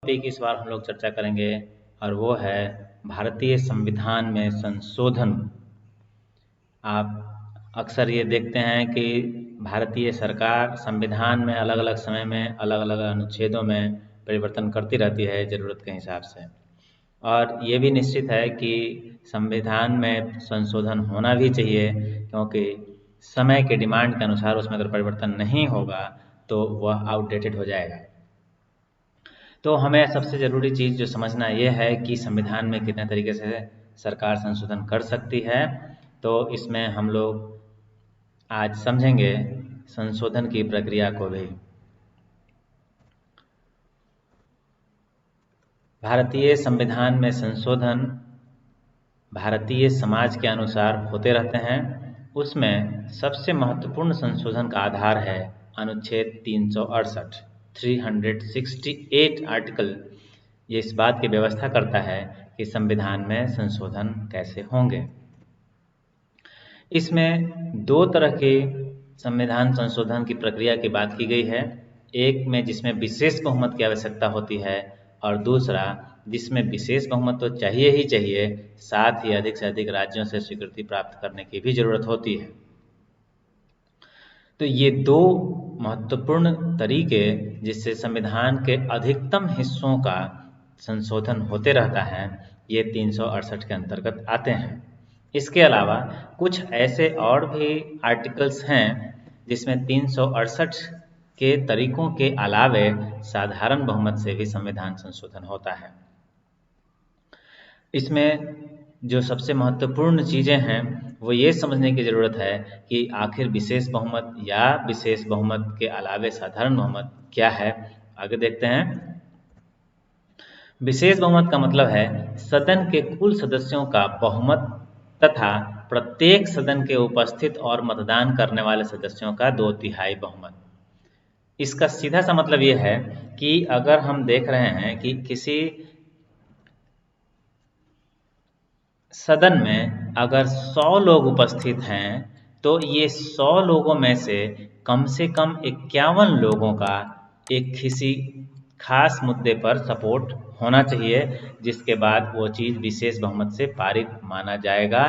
Topic इस बार हम लोग चर्चा करेंगे और वो है भारतीय संविधान में संशोधन। आप अक्सर ये देखते हैं कि भारतीय सरकार संविधान में अलग अलग समय में अलग अलग अनुच्छेदों में परिवर्तन करती रहती है ज़रूरत के हिसाब से, और ये भी निश्चित है कि संविधान में संशोधन होना भी चाहिए, क्योंकि समय के डिमांड के अनुसार उसमें अगर परिवर्तन नहीं होगा तो वह आउटडेटेड हो जाएगा। तो हमें सबसे ज़रूरी चीज़ जो समझना ये है कि संविधान में कितने तरीके से सरकार संशोधन कर सकती है। तो इसमें हम लोग आज समझेंगे संशोधन की प्रक्रिया को भी। भारतीय संविधान में संशोधन भारतीय समाज के अनुसार होते रहते हैं। उसमें सबसे महत्वपूर्ण संशोधन का आधार है अनुच्छेद 368, 368 आर्टिकल। ये इस बात की व्यवस्था करता है कि संविधान में संशोधन कैसे होंगे। इसमें दो तरह के संविधान संशोधन की प्रक्रिया की बात की गई है। एक में जिसमें विशेष बहुमत की आवश्यकता होती है, और दूसरा जिसमें विशेष बहुमत तो चाहिए ही चाहिए, साथ ही अधिक से अधिक राज्यों से स्वीकृति प्राप्त करने की भी जरूरत होती है। तो ये दो महत्वपूर्ण तरीके जिससे संविधान के अधिकतम हिस्सों का संशोधन होते रहता है, ये 368 के अंतर्गत आते हैं। इसके अलावा कुछ ऐसे और भी आर्टिकल्स हैं जिसमें 368 के तरीकों के अलावे साधारण बहुमत से भी संविधान संशोधन होता है। इसमें जो सबसे महत्वपूर्ण चीज़ें हैं वो ये समझने की ज़रूरत है कि आखिर विशेष बहुमत या विशेष बहुमत के अलावे साधारण बहुमत क्या है। आगे देखते हैं। विशेष बहुमत का मतलब है सदन के कुल सदस्यों का बहुमत तथा प्रत्येक सदन के उपस्थित और मतदान करने वाले सदस्यों का 2/3 बहुमत। इसका सीधा सा मतलब ये है कि अगर हम देख रहे हैं कि किसी सदन में अगर 100 लोग उपस्थित हैं, तो ये 100 लोगों में से कम 51 लोगों का एक किसी खास मुद्दे पर सपोर्ट होना चाहिए, जिसके बाद वो चीज़ विशेष बहुमत से पारित माना जाएगा।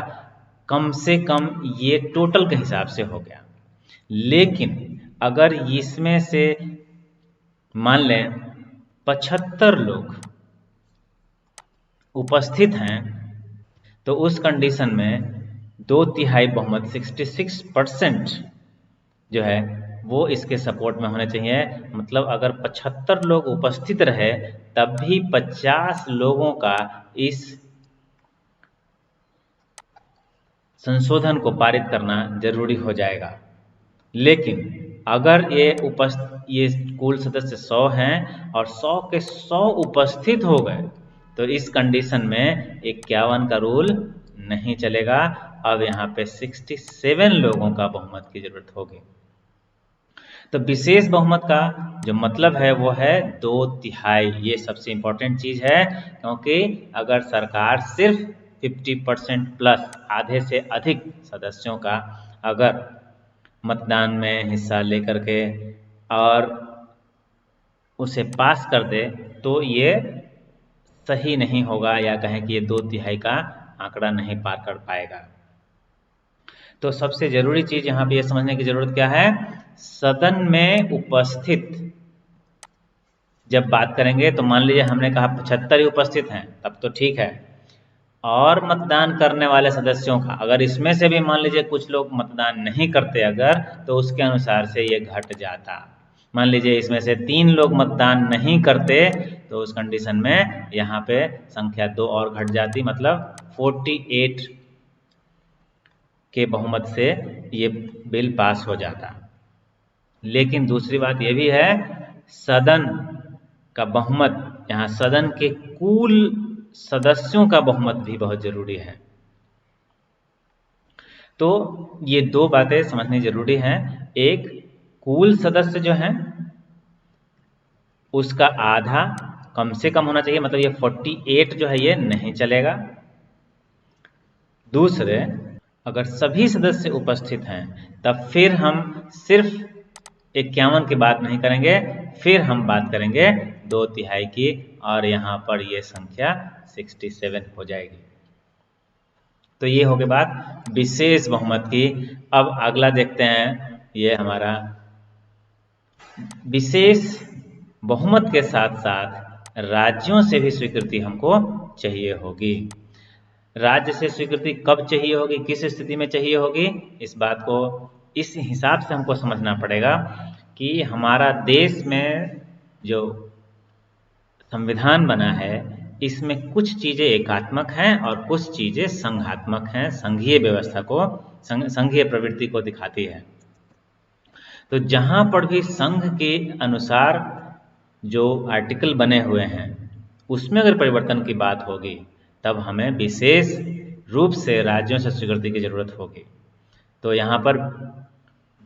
कम से कम ये टोटल के हिसाब से हो गया। लेकिन अगर इसमें से मान लें 75 लोग उपस्थित हैं, तो उस कंडीशन में 2/3 बहुमत 66% जो है वो इसके सपोर्ट में होने चाहिए। मतलब अगर 75 लोग उपस्थित रहे तब भी 50 लोगों का इस संशोधन को पारित करना जरूरी हो जाएगा। लेकिन अगर ये कुल सदस्य 100 हैं और 100 के 100 उपस्थित हो गए, तो इस कंडीशन में 51 का रूल नहीं चलेगा। अब यहाँ पे 67 लोगों का बहुमत की जरूरत होगी। तो विशेष बहुमत का जो मतलब है वो है 2/3। ये सबसे इम्पोर्टेंट चीज़ है, क्योंकि अगर सरकार सिर्फ 50% प्लस आधे से अधिक सदस्यों का अगर मतदान में हिस्सा लेकर के और उसे पास कर दे, तो ये सही नहीं होगा, या कहें कि ये 2/3 का आंकड़ा नहीं पार कर पाएगा। तो सबसे ज़रूरी चीज़ यहाँ पे ये समझने की ज़रूरत क्या है, सदन में उपस्थित जब बात करेंगे तो मान लीजिए हमने कहा 75 ही उपस्थित हैं, तब तो ठीक है। और मतदान करने वाले सदस्यों का अगर इसमें से भी मान लीजिए कुछ लोग मतदान नहीं करते अगर, तो उसके अनुसार से ये घट जाता। मान लीजिए इसमें से 3 लोग मतदान नहीं करते, तो उस कंडीशन में यहाँ पे संख्या 2 और घट जाती, मतलब 48 के बहुमत से ये बिल पास हो जाता। लेकिन दूसरी बात ये भी है, सदन का बहुमत, यहाँ सदन के कुल सदस्यों का बहुमत भी बहुत जरूरी है। तो ये दो बातें समझनी जरूरी हैं। एक, कुल सदस्य जो हैं उसका आधा कम से कम होना चाहिए, मतलब ये 48 जो है ये नहीं चलेगा। दूसरे, अगर सभी सदस्य उपस्थित हैं तब फिर हम सिर्फ 51 की बात नहीं करेंगे, फिर हम बात करेंगे 2/3 की, और यहाँ पर ये संख्या 67 हो जाएगी। तो ये हो गई बात विशेष बहुमत की। अब अगला देखते हैं, ये हमारा विशेष बहुमत के साथ साथ राज्यों से भी स्वीकृति हमको चाहिए होगी। राज्य से स्वीकृति कब चाहिए होगी, किस स्थिति में चाहिए होगी, इस बात को इस हिसाब से हमको समझना पड़ेगा कि हमारा देश में जो संविधान बना है इसमें कुछ चीज़ें एकात्मक हैं और कुछ चीज़ें संघात्मक हैं, संघीय व्यवस्था को, संघीय प्रवृत्ति को दिखाती है। तो जहाँ पर भी संघ के अनुसार जो आर्टिकल बने हुए हैं उसमें अगर परिवर्तन की बात होगी तब हमें विशेष रूप से राज्यों से स्वीकृति की जरूरत होगी। तो यहाँ पर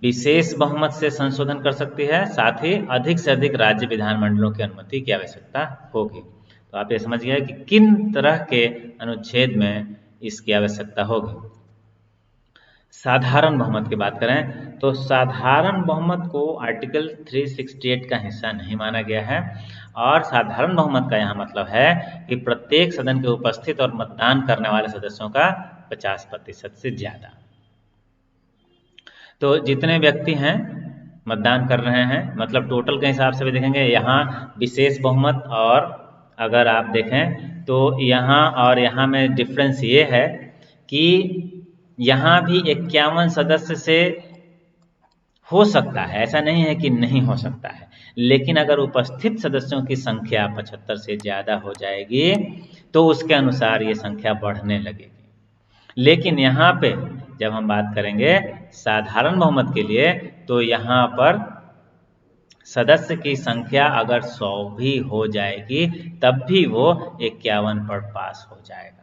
विशेष बहुमत से संशोधन कर सकती है, साथ ही अधिक से अधिक राज्य विधानमंडलों की अनुमति की आवश्यकता होगी। तो आप ये समझ गए कि किन तरह के अनुच्छेद में इसकी आवश्यकता होगी। साधारण बहुमत की बात करें तो साधारण बहुमत को आर्टिकल 368 का हिस्सा नहीं माना गया है, और साधारण बहुमत का यहाँ मतलब है कि प्रत्येक सदन के उपस्थित और मतदान करने वाले सदस्यों का 50% से ज़्यादा। तो जितने व्यक्ति हैं मतदान कर रहे हैं, मतलब टोटल के हिसाब से भी देखेंगे यहाँ विशेष बहुमत, और अगर आप देखें तो यहाँ और यहाँ में डिफरेंस ये है कि यहाँ भी 51 सदस्य से हो सकता है, ऐसा नहीं है कि नहीं हो सकता है, लेकिन अगर उपस्थित सदस्यों की संख्या 75 से ज़्यादा हो जाएगी तो उसके अनुसार ये संख्या बढ़ने लगेगी। लेकिन यहाँ पे जब हम बात करेंगे साधारण बहुमत के लिए तो यहाँ पर सदस्य की संख्या अगर 100 भी हो जाएगी तब भी वो 51 पर पास हो जाएगा।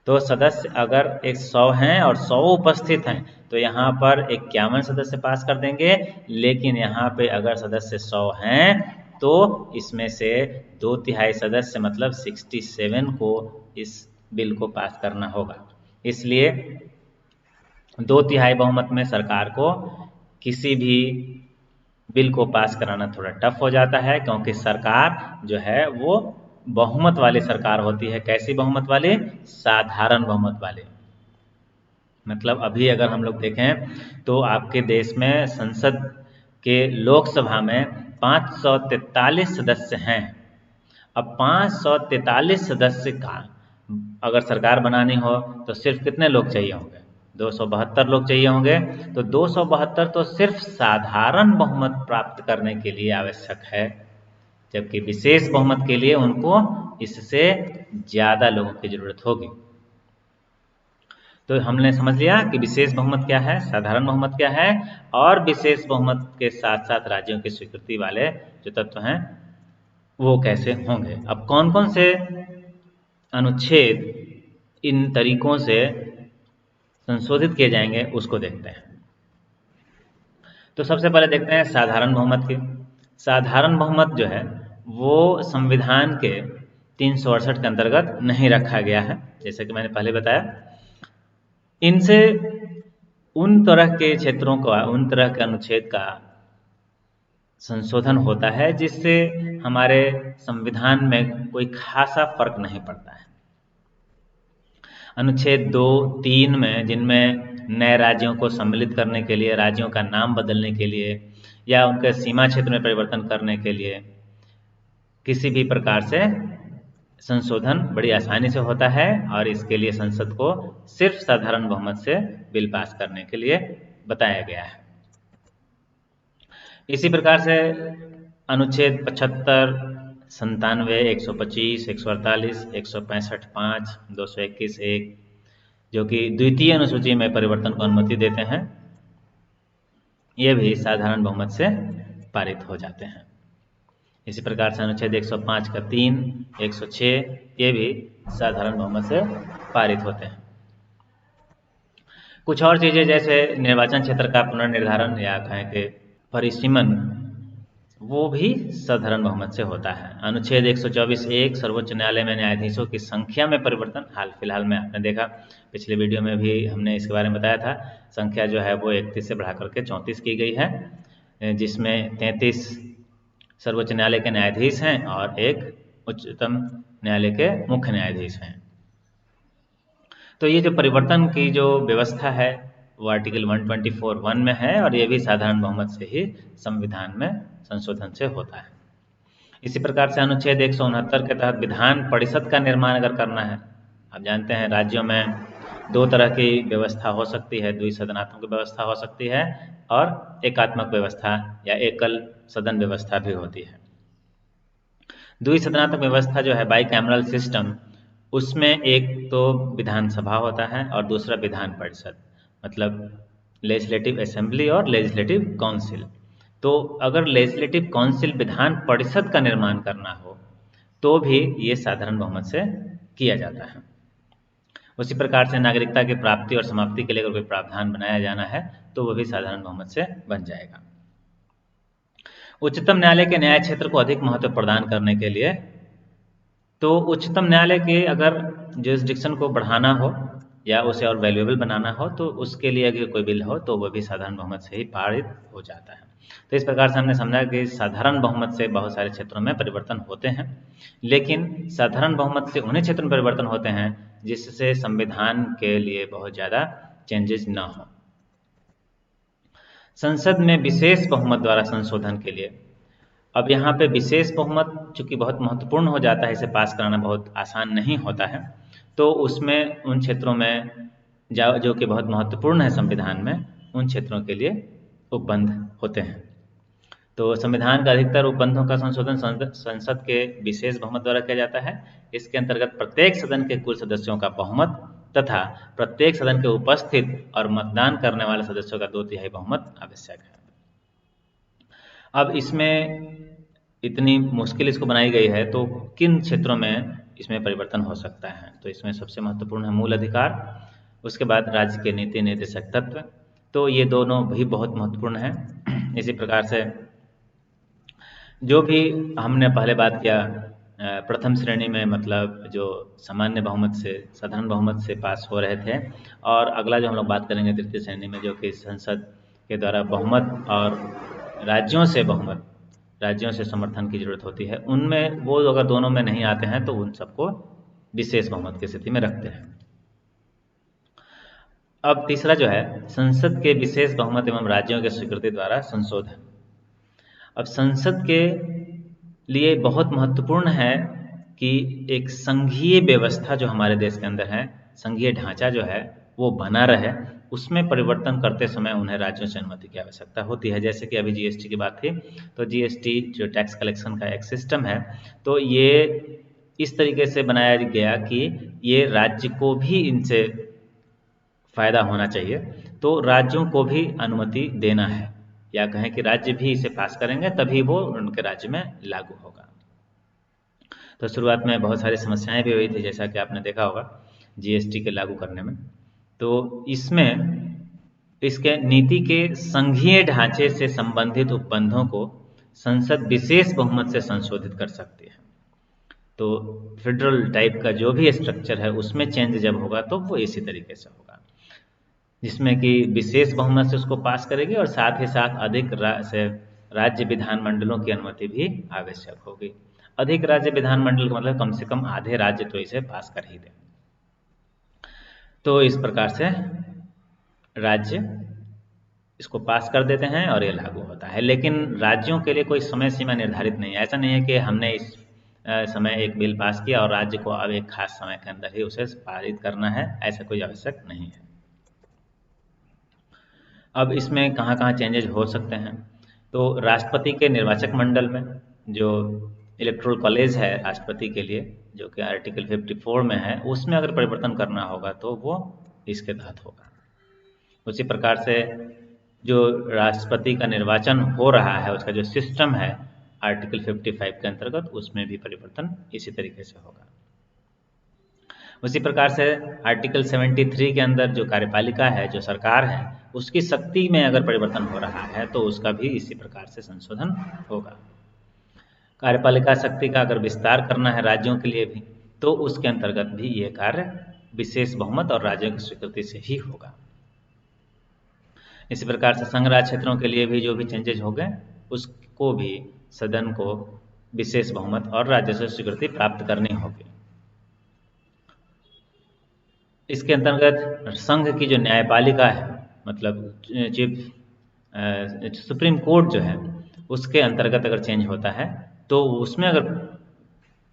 तो सदस्य अगर 100 हैं और 100 उपस्थित हैं तो यहाँ पर 51 सदस्य पास कर देंगे, लेकिन यहाँ पे अगर सदस्य 100 हैं तो इसमें से 2/3 सदस्य मतलब 67 को इस बिल को पास करना होगा। इसलिए 2/3 बहुमत में सरकार को किसी भी बिल को पास कराना थोड़ा टफ हो जाता है, क्योंकि सरकार जो है वो बहुमत वाली सरकार होती है। कैसी बहुमत वाली? साधारण बहुमत वाली। मतलब अभी अगर हम लोग देखें तो आपके देश में संसद के लोकसभा में 543 सदस्य हैं। अब 543 सदस्य का अगर सरकार बनानी हो तो सिर्फ कितने लोग चाहिए होंगे? 272 लोग चाहिए होंगे। तो 272 तो सिर्फ साधारण बहुमत प्राप्त करने के लिए आवश्यक है, जबकि विशेष बहुमत के लिए उनको इससे ज़्यादा लोगों की जरूरत होगी। तो हमने समझ लिया कि विशेष बहुमत क्या है, साधारण बहुमत क्या है, और विशेष बहुमत के साथ साथ राज्यों की स्वीकृति वाले जो तत्व हैं वो कैसे होंगे। अब कौन कौन से अनुच्छेद इन तरीकों से संशोधित किए जाएंगे उसको देखते हैं। तो सबसे पहले देखते हैं साधारण बहुमत की। साधारण बहुमत जो है वो संविधान के 368 के अंतर्गत नहीं रखा गया है, जैसे कि मैंने पहले बताया। इनसे उन तरह के क्षेत्रों का, उन तरह के अनुच्छेद का संशोधन होता है जिससे हमारे संविधान में कोई खासा फर्क नहीं पड़ता है। अनुच्छेद 2, 3 में, जिनमें नए राज्यों को सम्मिलित करने के लिए, राज्यों का नाम बदलने के लिए या उनके सीमा क्षेत्र में परिवर्तन करने के लिए किसी भी प्रकार से संशोधन बड़ी आसानी से होता है, और इसके लिए संसद को सिर्फ साधारण बहुमत से बिल पास करने के लिए बताया गया है। इसी प्रकार से अनुच्छेद 75, 97, 125, 148, 165, 5, 221, 1 जो कि द्वितीय अनुसूची में परिवर्तन को अनुमति देते हैं, ये भी साधारण बहुमत से पारित हो जाते हैं। इसी प्रकार से अनुच्छेद 105 का 3, 106 ये भी साधारण बहुमत से पारित होते हैं। कुछ और चीज़ें जैसे निर्वाचन क्षेत्र का पुनर्निर्धारण या कहें कि परिसीमन, वो भी साधारण बहुमत से होता है। अनुच्छेद 124(1) सर्वोच्च न्यायालय में न्यायाधीशों की संख्या में परिवर्तन, हाल फिलहाल में आपने देखा, पिछले वीडियो में भी हमने इसके बारे में बताया था। संख्या जो है वो 31 से बढ़ा करके 34 की गई है, जिसमें 33 सर्वोच्च न्यायालय के न्यायाधीश हैं और 1 उच्चतम न्यायालय के मुख्य न्यायाधीश हैं। तो ये जो परिवर्तन की जो व्यवस्था है वो आर्टिकल 124(1) में है और ये भी साधारण बहुमत से ही संविधान में संशोधन से होता है। इसी प्रकार से अनुच्छेद 169 के तहत विधान परिषद का निर्माण अगर करना है, आप जानते हैं राज्यों में दो तरह की व्यवस्था हो सकती है, द्विसदनात्मक व्यवस्था हो सकती है और एकात्मक व्यवस्था या एकल सदन व्यवस्था भी होती है। द्विसदनात्मक व्यवस्था जो है बाई कैमरल सिस्टम, उसमें एक तो विधानसभा होता है और दूसरा विधान परिषद, मतलब लेजिस्लेटिव असेंबली और लेजिस्लेटिव काउंसिल। तो अगर लेजिस्लेटिव काउंसिल विधान परिषद का निर्माण करना हो तो भी ये साधारण बहुमत से किया जाता है। उसी प्रकार से नागरिकता की प्राप्ति और समाप्ति के लिए अगर कोई प्रावधान बनाया जाना है तो वह भी साधारण बहुमत से बन जाएगा। उच्चतम न्यायालय के न्याय क्षेत्र को अधिक महत्व प्रदान करने के लिए, तो उच्चतम न्यायालय के अगर जुरिस्डिक्शन को बढ़ाना हो या उसे और वैल्यूएबल बनाना हो तो उसके लिए अगर कोई बिल हो तो वह भी साधारण बहुमत से ही पारित हो जाता है। तो इस प्रकार से हमने समझा कि साधारण बहुमत से बहुत सारे क्षेत्रों में परिवर्तन होते हैं, लेकिन साधारण बहुमत से उन्हीं क्षेत्रों में परिवर्तन होते हैं जिससे संविधान के लिए बहुत ज़्यादा चेंजेस ना हो। संसद में विशेष बहुमत द्वारा संशोधन के लिए, अब यहाँ पे विशेष बहुमत चूँकि बहुत महत्वपूर्ण हो जाता है, इसे पास कराना बहुत आसान नहीं होता है, तो उसमें उन क्षेत्रों में जो कि बहुत महत्वपूर्ण है संविधान में, उन क्षेत्रों के लिए उपबंध होते हैं। तो संविधान का अधिकतर उपबंधों का संशोधन संसद के विशेष बहुमत द्वारा किया जाता है। इसके अंतर्गत प्रत्येक सदन के कुल सदस्यों का बहुमत तथा प्रत्येक सदन के उपस्थित और मतदान करने वाले सदस्यों का 2/3 बहुमत आवश्यक है। अब इसमें इतनी मुश्किल इसको बनाई गई है, तो किन क्षेत्रों में इसमें परिवर्तन हो सकता है? तो इसमें सबसे महत्वपूर्ण है मूल अधिकार, उसके बाद राज्य के नीति निर्देशक तत्व, तो ये दोनों भी बहुत महत्वपूर्ण हैं। इसी प्रकार से जो भी हमने पहले बात किया प्रथम श्रेणी में, मतलब जो सामान्य बहुमत से साधारण बहुमत से पास हो रहे थे, और अगला जो हम लोग बात करेंगे तृतीय श्रेणी में जो कि संसद के द्वारा बहुमत और राज्यों से समर्थन की जरूरत होती है, उनमें वो अगर दोनों में नहीं आते हैं तो उन सबको विशेष बहुमत की स्थिति में रखते हैं। अब तीसरा जो है संसद के विशेष बहुमत एवं राज्यों के स्वीकृति द्वारा संशोधन। अब संसद के लिए बहुत महत्वपूर्ण है कि एक संघीय व्यवस्था जो हमारे देश के अंदर है, संघीय ढांचा जो है वो बना रहे, उसमें परिवर्तन करते समय उन्हें राज्यों से अनुमति की आवश्यकता होती है। जैसे कि अभी जीएसटी की बात थी, तो जीएसटी जो टैक्स कलेक्शन का एक सिस्टम है, तो ये इस तरीके से बनाया गया कि ये राज्य को भी इनसे फायदा होना चाहिए, तो राज्यों को भी अनुमति देना है, या कहें कि राज्य भी इसे पास करेंगे तभी वो उनके राज्य में लागू होगा। तो शुरुआत में बहुत सारी समस्याएं भी हुई थी, जैसा कि आपने देखा होगा जीएसटी के लागू करने में। तो इसमें इसके नीति के संघीय ढांचे से संबंधित उपबंधों को संसद विशेष बहुमत से संशोधित कर सकती है। तो फेडरल टाइप का जो भी स्ट्रक्चर है उसमें चेंज जब होगा तो वो इसी तरीके से होगा, जिसमें कि विशेष बहुमत से उसको पास करेगी और साथ ही साथ अधिक राज्य विधानमंडलों की अनुमति भी आवश्यक होगी। अधिक राज्य विधानमंडल का मतलब कम से कम आधे राज्य तो इसे पास कर ही दें। तो इस प्रकार से राज्य इसको पास कर देते हैं और ये लागू होता है, लेकिन राज्यों के लिए कोई समय सीमा निर्धारित नहीं है। ऐसा नहीं है कि हमने इस समय एक बिल पास किया और राज्य को अब एक खास समय के अंदर ही उसे पारित करना है, ऐसा कोई आवश्यक नहीं है। अब इसमें कहाँ कहाँ चेंजेज हो सकते हैं? तो राष्ट्रपति के निर्वाचक मंडल में जो इलेक्टोरल कॉलेज है राष्ट्रपति के लिए, जो कि आर्टिकल 54 में है, उसमें अगर परिवर्तन करना होगा तो वो इसके तहत होगा। उसी प्रकार से जो राष्ट्रपति का निर्वाचन हो रहा है उसका जो सिस्टम है आर्टिकल 55 के अंतर्गत, उसमें भी परिवर्तन इसी तरीके से होगा। उसी प्रकार से आर्टिकल 73 के अंदर जो कार्यपालिका है, जो सरकार है, उसकी शक्ति में अगर परिवर्तन हो रहा है तो उसका भी इसी प्रकार से संशोधन होगा। कार्यपालिका शक्ति का अगर विस्तार करना है राज्यों के लिए भी, तो उसके अंतर्गत भी ये कार्य विशेष बहुमत और राज्यों की स्वीकृति से ही होगा। इसी प्रकार से संघ राज्य क्षेत्रों के लिए भी जो भी चेंजेज हो गए उसको भी सदन को विशेष बहुमत और राजस्व स्वीकृति प्राप्त करनी होगी। इसके अंतर्गत संघ की जो न्यायपालिका है, मतलब चीफ सुप्रीम कोर्ट जो है, उसके अंतर्गत अगर चेंज होता है तो उसमें अगर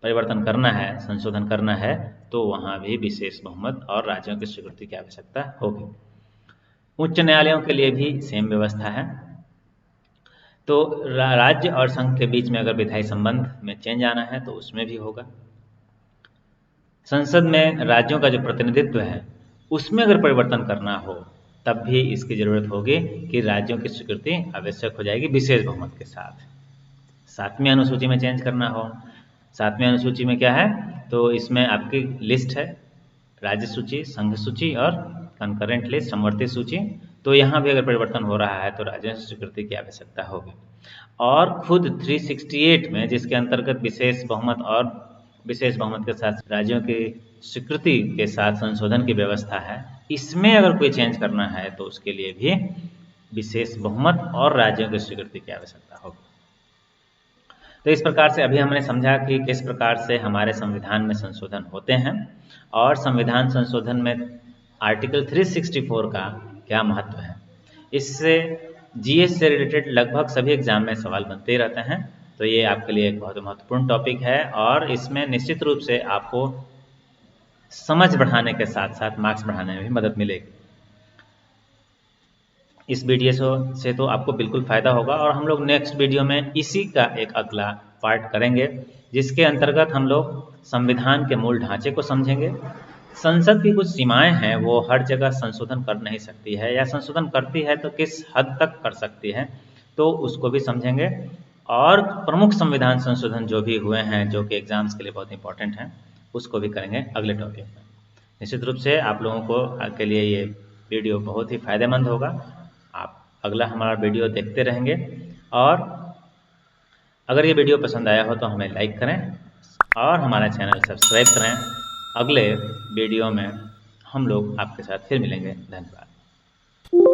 परिवर्तन करना है, संशोधन करना है, तो वहाँ भी विशेष बहुमत और राज्यों की स्वीकृति की आवश्यकता होगी। उच्च न्यायालयों के लिए भी सेम व्यवस्था है। तो राज्य और संघ के बीच में अगर विधायी संबंध में चेंज आना है तो उसमें भी होगा। संसद में राज्यों का जो प्रतिनिधित्व है उसमें अगर परिवर्तन करना हो तब भी इसकी ज़रूरत होगी कि राज्यों की स्वीकृति आवश्यक हो जाएगी विशेष बहुमत के साथ। 7वीं अनुसूची में चेंज करना हो, 7वीं अनुसूची में क्या है, तो इसमें आपकी लिस्ट है, राज्य सूची, संघ सूची और कंकरेंट लिस्ट, समवर्ती सूची। तो यहाँ भी अगर परिवर्तन हो रहा है तो राज्यों से स्वीकृति की आवश्यकता होगी। और खुद 368 में, जिसके अंतर्गत विशेष बहुमत के साथ राज्यों की स्वीकृति के साथ संशोधन की व्यवस्था है, इसमें अगर कोई चेंज करना है तो उसके लिए भी विशेष बहुमत और राज्यों की स्वीकृति की आवश्यकता होगी। तो इस प्रकार से अभी हमने समझा कि किस प्रकार से हमारे संविधान में संशोधन होते हैं और संविधान संशोधन में आर्टिकल 364 का क्या महत्व है। इससे जीएस से रिलेटेड लगभग सभी एग्जाम में सवाल बनते ही रहते हैं। तो ये आपके लिए एक बहुत महत्वपूर्ण टॉपिक है और इसमें निश्चित रूप से आपको समझ बढ़ाने के साथ साथ मार्क्स बढ़ाने में भी मदद मिलेगी। इस वीडियो से तो आपको बिल्कुल फ़ायदा होगा और हम लोग नेक्स्ट वीडियो में इसी का एक अगला पार्ट करेंगे, जिसके अंतर्गत हम लोग संविधान के मूल ढांचे को समझेंगे। संसद की कुछ सीमाएं हैं, वो हर जगह संशोधन कर नहीं सकती है, या संशोधन करती है तो किस हद तक कर सकती है, तो उसको भी समझेंगे। और प्रमुख संविधान संशोधन जो भी हुए हैं, जो कि एग्जाम्स के लिए बहुत इंपॉर्टेंट हैं, उसको भी करेंगे अगले टॉपिक में। निश्चित रूप से आप लोगों को के लिए ये वीडियो बहुत ही फायदेमंद होगा। आप अगला हमारा वीडियो देखते रहेंगे और अगर ये वीडियो पसंद आया हो तो हमें लाइक करें और हमारा चैनल सब्सक्राइब करें। अगले वीडियो में हम लोग आपके साथ फिर मिलेंगे। धन्यवाद।